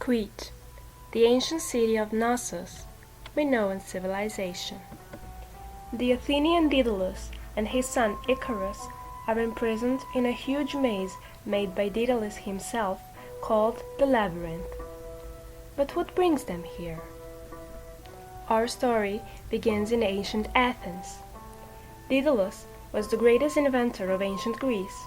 Crete, the ancient city of Knossos, Minoan civilization. The Athenian Daedalus and his son Icarus are imprisoned in a huge maze made by Daedalus himself, called the Labyrinth. But what brings them here? Our story begins in ancient Athens. Daedalus was the greatest inventor of ancient Greece.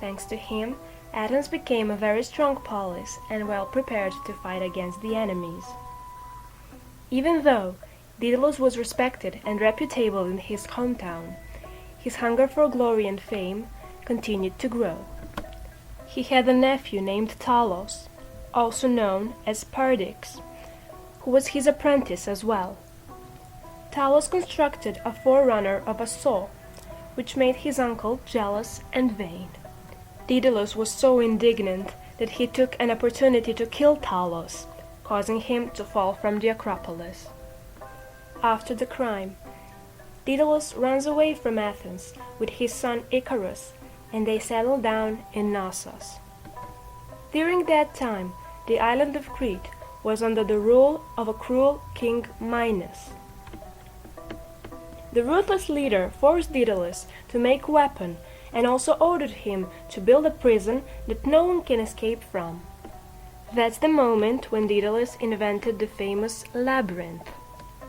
Thanks to him, Athens became a very strong polis and well prepared to fight against the enemies. Even though Daedalus was respected and reputable in his hometown, his hunger for glory and fame continued to grow. He had a nephew named Talos, also known as Perdix, who was his apprentice as well. Talos constructed a forerunner of a saw, which made his uncle jealous and vain. Daedalus was so indignant that he took an opportunity to kill Talos, causing him to fall from the Acropolis. After the crime, Daedalus runs away from Athens with his son Icarus, and they settle down in Knossos. During that time, the island of Crete was under the rule of a cruel king Minos. The ruthless leader forced Daedalus to make a weapon and also ordered him to build a prison that no one can escape from. That's the moment when Daedalus invented the famous labyrinth.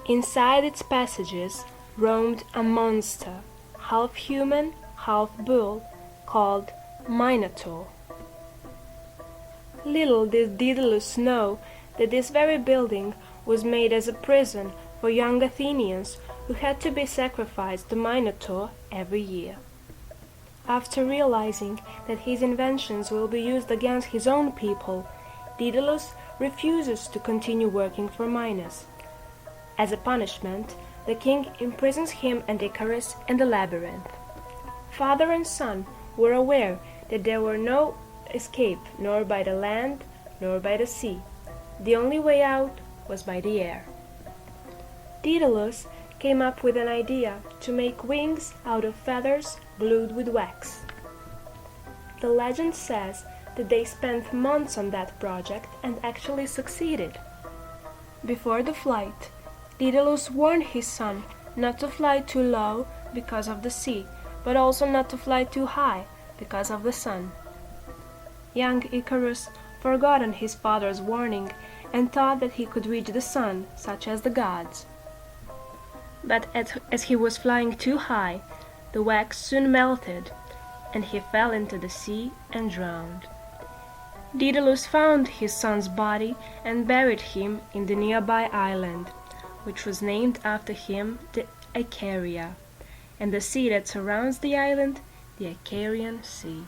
Inside its passages roamed a monster, half human, half bull, called Minotaur. Little did Daedalus know that this very building was made as a prison for young Athenians who had to be sacrificed to Minotaur every year. After realizing that his inventions will be used against his own people, Daedalus refuses to continue working for Minos. As a punishment, the king imprisons him and Icarus in the labyrinth. Father and son were aware that there were no escape nor by the land nor by the sea. The only way out was by the air. Daedalus came up with an idea to make wings out of feathers glued with wax. The legend says that they spent months on that project and actually succeeded. Before the flight, Daedalus warned his son not to fly too low because of the sea, but also not to fly too high because of the sun. Young Icarus forgot his father's warning and thought that he could reach the sun, such as the gods. But as he was flying too high, the wax soon melted, and he fell into the sea and drowned. Daedalus found his son's body and buried him in the nearby island, which was named after him, the Icaria, and the sea that surrounds the island, the Icarian Sea.